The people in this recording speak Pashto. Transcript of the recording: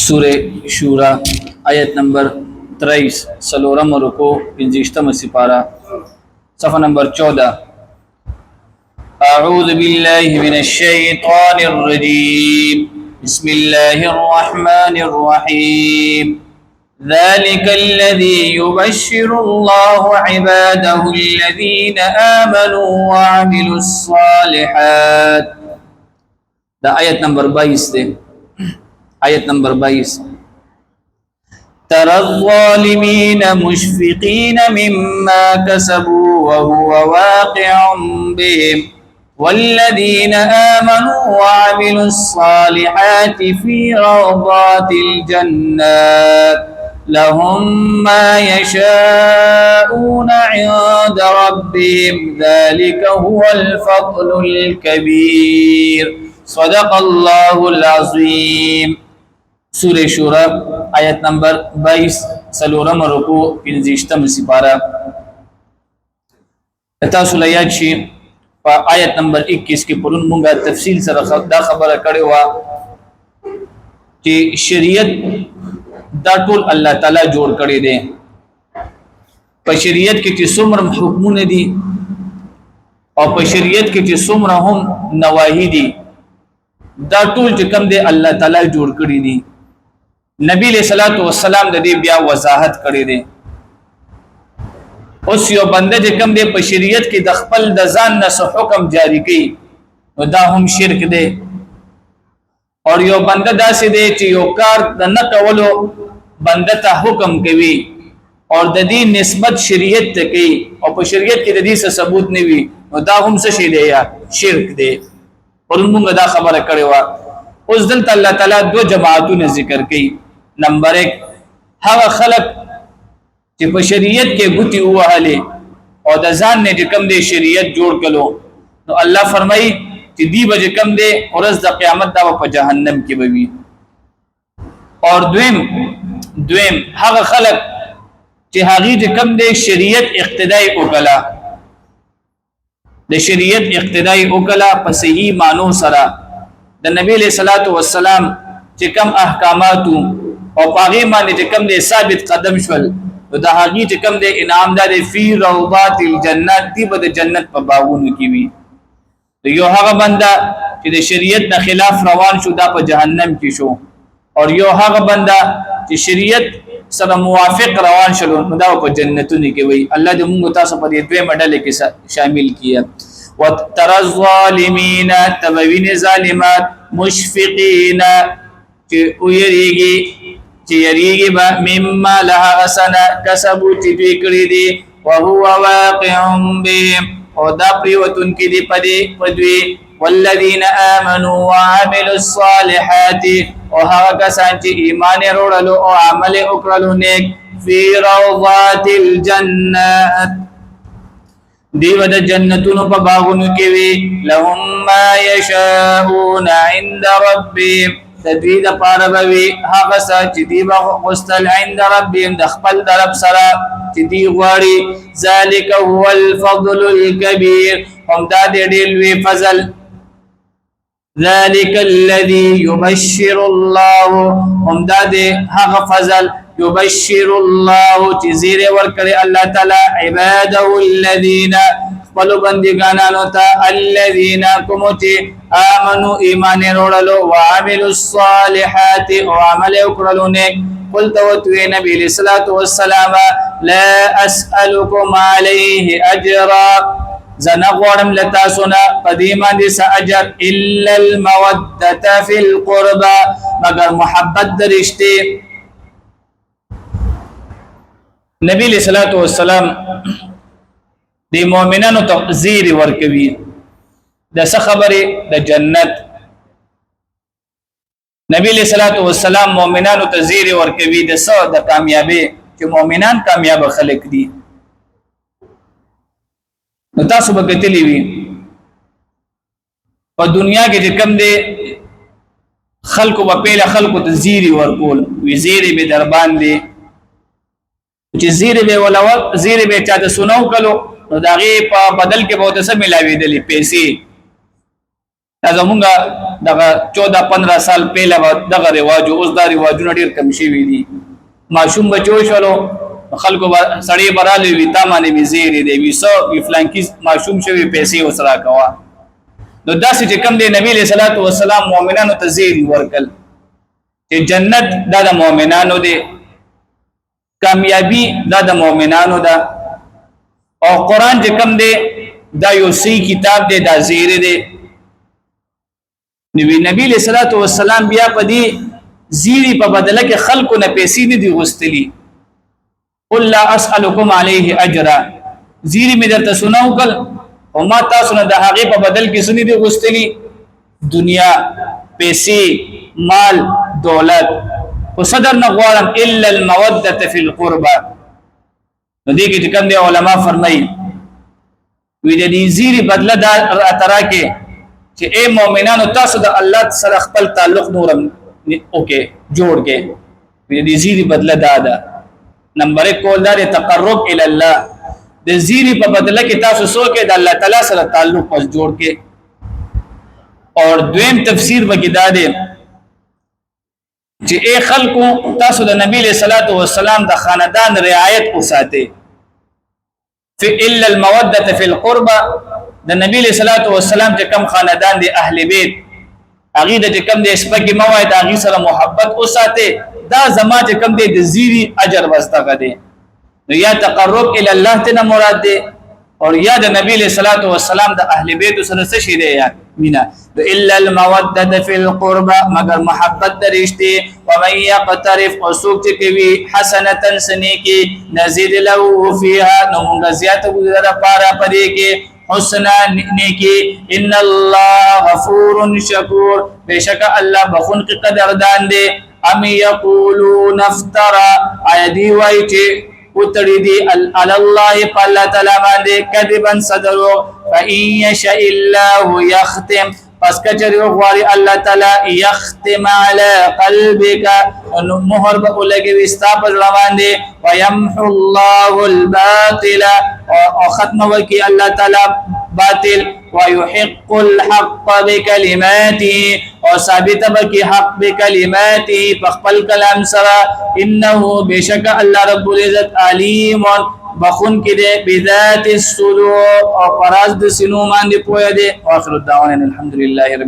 سورہ شورى آیت نمبر 23 سلورم رکو 50 سپارہ صفحہ نمبر 14. اعوذ باللہ من الشیطان الرجیم بسم اللہ الرحمن الرحیم ذلك الذي يبشر الله عباده الذين آمنوا وعملوا الصالحات. دا آیت نمبر 22 دے. آیت نمبر 22. ترى الظالمين مشفقين مما كسبوا وهو واقع بهم والذين آمنوا وعملوا الصالحات في روضات الجنات لهم ما يشاءون عند ربهم ذلك هو الفضل الكبير. صدق الله العظيم. سورہ شورى آیت نمبر 22 سلورم رکو 50 سپارہ. تاسو لیاد شي په آیت نمبر 21 کې پرون مونږه تفصیل سره دا خبره کړې و چې شریعت دا ټول الله تعالی جوړ کړی دی. په شریعت کې چې څومره حکمونه دي او په شریعت کې چې څومره هم نواهی دي دا ټول چې کوم دی الله تعالی جوړ کړی دي. نبی علیہ الصلوۃ والسلام د دې بیا وضاحت کړی دی. اوس یو بنده چې کوم دی په شریعت کې د خپل د ځان نه حکم جاری کوي نو دا هم شرک دی. اور یو بنده داسې دی چې یو کار د نه کولو بنده ته حکم کوي اور د دې نسبت شریعت ته کوي او په شریعت کې د دې څه ثبوت نه وي نو دا هم څه شی دی یا شرک دی. پرون موږ دا خبره کړې و. اوس دلته الله تعالی دو جماعتونه ذکر کوي. نمبر 1 هغه خلق چې په شریعت کې ګوتی وهاله او د ځان نه چې کوم دی شریعت جوړ کړو نو الله فرمایي چې دی به کوم دی ورځ د قیامت دا په جهنم کې به وي. اور دویم هغه خلق چې هغه کوم دی شریعت اقتدای وکړه د شریعت اقتدای وکړه په صحیح مانو سره د نبی له صلوات و سلام چې کوم احکامات او پاغي باندې چې کوم دی ثابت قدم شول نو د هغه چې کوم دی انعام دار فی روضات الجنات دی به د جنت په باغونو کې وي. یو هغه بنده چې د شریعت نه خلاف روان شو دا په جهنم کې شو اور یو هغه بنده چې شریعت سره موافق روان شول نو دا په جنتونو کې وي. الله دې موږ تاسو په دې دوه مډل کې شامل کړي. وترى الظالمين تبوین ظالمات مشفقین چې یریږي با مما لها غسنا کسبو چې دوی کړی دي وهو واقع بهم او دا پریوتون کې دی پدوی والذین آمنوا وعملوا الصالحات او هغه کسان چې ایمان وروړلو او عمل وکړلو نیک فی روضات الجنات دیو د جنتونو په باغونو کې وی لهم ما یشاءون عند ربهم تدوید پاربوی هغه چې دی مستل عند ربهم د خپل رب سره چې دی غواړي ذالک هو الفضل الكبير هم دا دې لوی فضل. ذالک الذي يبشر الله هم دا دې هغه فضل يبشر الله چې زیره ورکړي الله تعالی عباده الذين خپل بندگانانو ته الذين کوم چې آمنوا ایمان وروړلو وعملوا الصالحات او عمل وکړلو نیک. قلت وتوی نبی علیہ الصلوۃ والسلام لا اسالکم علیه اجرا زنا غوړم لتا سنا قدیما دې اجر الا الموده فی القربى مگر محبت درشته. نبی علیہ الصلوۃ والسلام دی مؤمنانو ته زیر ورکوي د څه خبره د جنت. نبی علیہ الصلوۃ والسلام مؤمنانو ته زیر ورکوي د څه د کامیابی چې مؤمنان کامیاب خلق دي. نو تاسو به کتلی وي په دنیا کې چې کم دي خلقو په پیله خلقو ته زیر ورکول وی زیر به دربان دي چې زیر به ولا زیر به چا د سنو کلو نو داغه په بدل کې به تاسو ملاوي دي پیسې دا زمونږ دغه 14-15 سال پهله دغه رواج اوس دا رواجونه ډیر کم شوي دي ماشوم بچو شلو خلکو سړی براله وی تا باندې وزیر دی وسو وی فلانکی ماشوم شوی پیسې وسرا کوا نو داسې چې کم دی نبی صلی الله علیه وسلم مؤمنانو ته زیر ورکل چې جنت دا د مؤمنانو دی کامیابی دا د مؤمنانو ده او قران چې کم دی دا یو سی کتاب دی دا زیر دی نبی صلی الله علیه وسلم بیا په دې زیری په بدله کې خلکو نه پیسې نه دی غوستلی قل لا اسالکم علیه اجرا زیری می درته سناو کل او ما تاسو نه د هغه په بدل کې سنی دی غوستلی دنیا پیسې مال دولت او صدر نه غواړم الا الموده فی القربى نو دې کې کوم دی علما فرمایي وی دې زیری بدله دا اترا کې چې اے مؤمنانو تاسو د الله سره خپل تعلق نورم اوکے جوړ کې دې زیری بدله دا نمبر 1 کول دا تقرب ال الله د زیری په بدله کې تاسو سو کې د الله تعالی سره تعلق پس جوړ کې اور دویم تفسیر وکیدا دې چې اے خلکو تاسو د نبی له صلوات و سلام د خاندان رعایت وساته فی الا الموده فی القربى د نبی له صلوات و سلام چې کم خاندان دی اهل بیت اغه د کم د سپګي موعد اغه سره محبت وساته دا زما چې کم دی د زیری اجر واستګه دی نو یا تقرب ال الله ته مراد دی اور یا د نبی له صلوات و سلام د اهل بیت سره څه شی دی یا مینا الا الموده فی القربى مگر محبت درشتي و من يقترف وسوق کوي حسنه سنيكي نزيد له فيها نو موږ زیاته ګذره پاره پدې کې حسنا نیکی ان الله غفور شکور بشک الله بخون کی قدردان دے ام یقولون افترا ایدی وای چې وتړي دي علی الله فالله تعالی باندې کذبا صدرو فان یشاء الله یختم پس کچری غواړي الله تعالی یختم علی قلبک انه مهر به لګي وستا پر باندې ويمحو الله الباطل او ختم وکي الله تعالی باطل ويحق الحق بكلماته او ثابت وکي حق بكلماته فخپل کلام سره انه بشک الله رب العزت علیم بخون کې ده بذات الصدور او فراز د سینو باندې پوهه ده اخر الدعوان الحمدلله